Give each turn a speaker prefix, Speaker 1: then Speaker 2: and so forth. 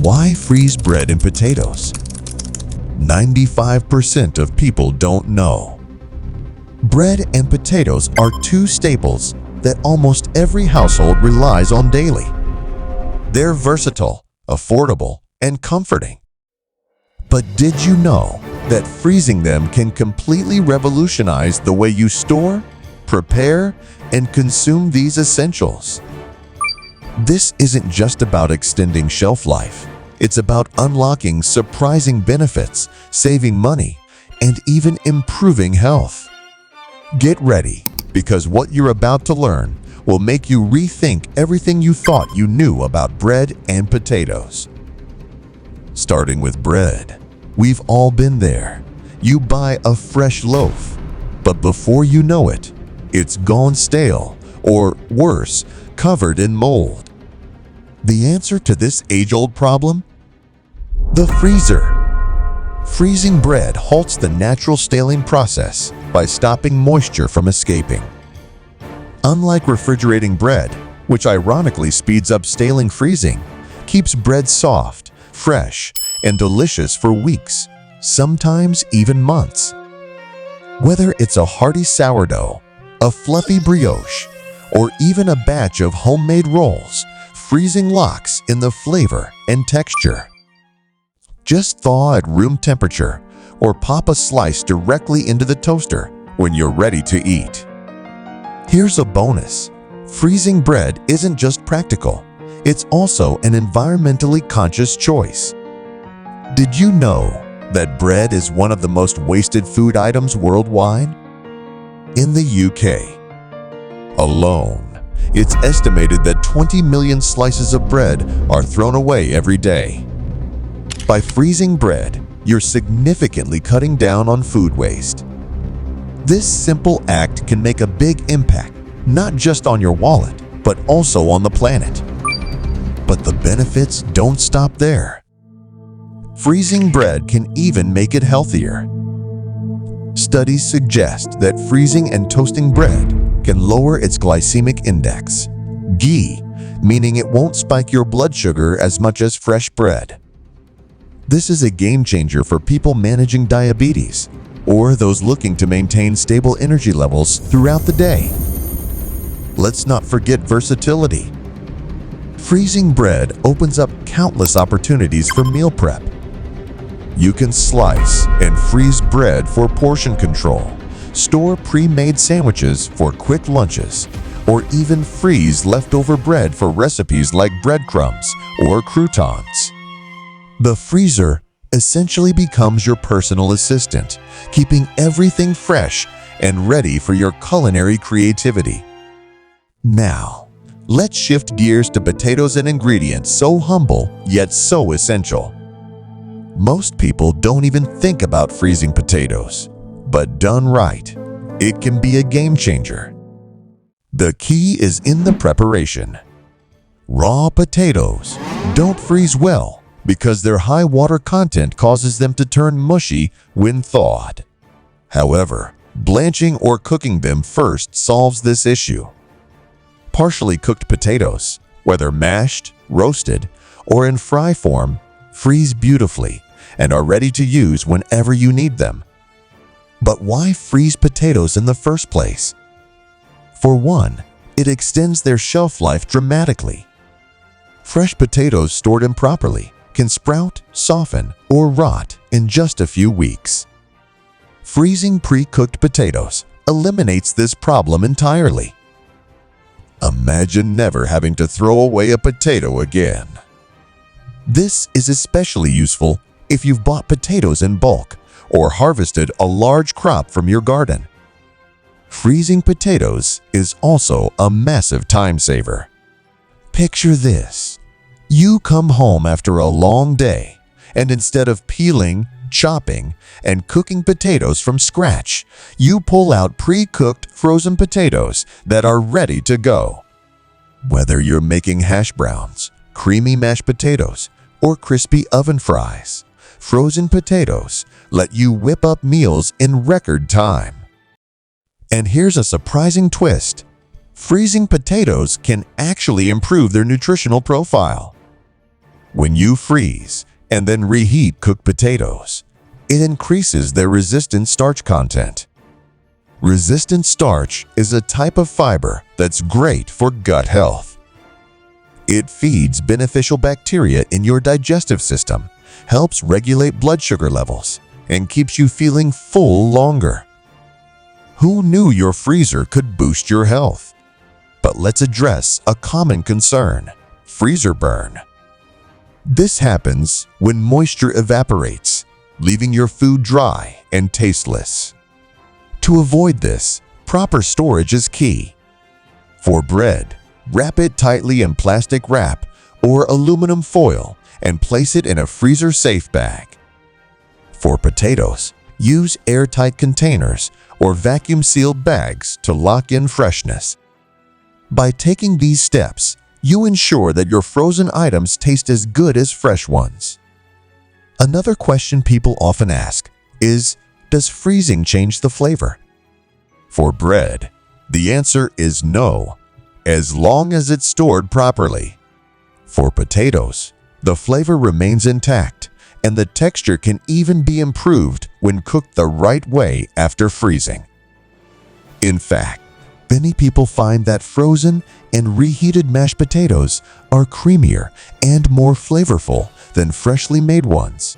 Speaker 1: Why freeze bread and potatoes? 95% of people don't know. Bread and potatoes are two staples that almost every household relies on daily. They're versatile, affordable, and comforting. But did you know that freezing them can completely revolutionize the way you store, prepare, and consume these essentials? This isn't just about extending shelf life. It's about unlocking surprising benefits, saving money, and even improving health. Get ready, because what you're about to learn will make you rethink everything you thought you knew about bread and potatoes. Starting with bread, we've all been there. You buy a fresh loaf, but before you know it, it's gone stale, or worse, covered in mold. The answer to this age-old problem? The freezer. Freezing bread halts the natural staling process by stopping moisture from escaping. Unlike refrigerating bread, which ironically speeds up staling, freezing keeps bread soft, fresh, and delicious for weeks, sometimes even months. Whether it's a hearty sourdough, a fluffy brioche, or even a batch of homemade rolls, freezing locks in the flavor and texture. Just thaw at room temperature or pop a slice directly into the toaster when you're ready to eat. Here's a bonus. Freezing bread isn't just practical, it's also an environmentally conscious choice. Did you know that bread is one of the most wasted food items worldwide? In the UK alone, it's estimated that 20 million slices of bread are thrown away every day. By freezing bread, you're significantly cutting down on food waste. This simple act can make a big impact, not just on your wallet, but also on the planet. But the benefits don't stop there. Freezing bread can even make it healthier. Studies suggest that freezing and toasting bread can lower its glycemic index, GI, meaning it won't spike your blood sugar as much as fresh bread. This is a game changer for people managing diabetes or those looking to maintain stable energy levels throughout the day. Let's not forget versatility. Freezing bread opens up countless opportunities for meal prep. You can slice and freeze bread for portion control, store pre-made sandwiches for quick lunches, or even freeze leftover bread for recipes like breadcrumbs or croutons. The freezer essentially becomes your personal assistant, keeping everything fresh and ready for your culinary creativity. Now, let's shift gears to potatoes and ingredients so humble yet so essential. Most people don't even think about freezing potatoes, but done right, it can be a game changer. The key is in the preparation. Raw potatoes don't freeze well because their high water content causes them to turn mushy when thawed. However, blanching or cooking them first solves this issue. Partially cooked potatoes, whether mashed, roasted, or in fry form, freeze beautifully and are ready to use whenever you need them. But why freeze potatoes in the first place? For one, it extends their shelf life dramatically. Fresh potatoes stored improperly can sprout, soften, or rot in just a few weeks. Freezing pre-cooked potatoes eliminates this problem entirely. Imagine never having to throw away a potato again. This is especially useful if you've bought potatoes in bulk or harvested a large crop from your garden. Freezing potatoes is also a massive time saver. Picture this. You come home after a long day, and instead of peeling, chopping, and cooking potatoes from scratch, you pull out pre-cooked frozen potatoes that are ready to go. Whether you're making hash browns, creamy mashed potatoes, or crispy oven fries, frozen potatoes let you whip up meals in record time. And here's a surprising twist. Freezing potatoes can actually improve their nutritional profile. When you freeze and then reheat cooked potatoes, it increases their resistant starch content. Resistant starch is a type of fiber that's great for gut health. It feeds beneficial bacteria in your digestive system, helps regulate blood sugar levels, and keeps you feeling full longer. Who knew your freezer could boost your health? But let's address a common concern: freezer burn. This happens when moisture evaporates, leaving your food dry and tasteless. To avoid this, proper storage is key. For bread, wrap it tightly in plastic wrap or aluminum foil and place it in a freezer-safe bag. For potatoes, use airtight containers or vacuum-sealed bags to lock in freshness. By taking these steps, you ensure that your frozen items taste as good as fresh ones. Another question people often ask is, does freezing change the flavor? For bread, the answer is no, as long as it's stored properly. For potatoes, the flavor remains intact, and the texture can even be improved when cooked the right way after freezing. In fact, many people find that frozen and reheated mashed potatoes are creamier and more flavorful than freshly made ones.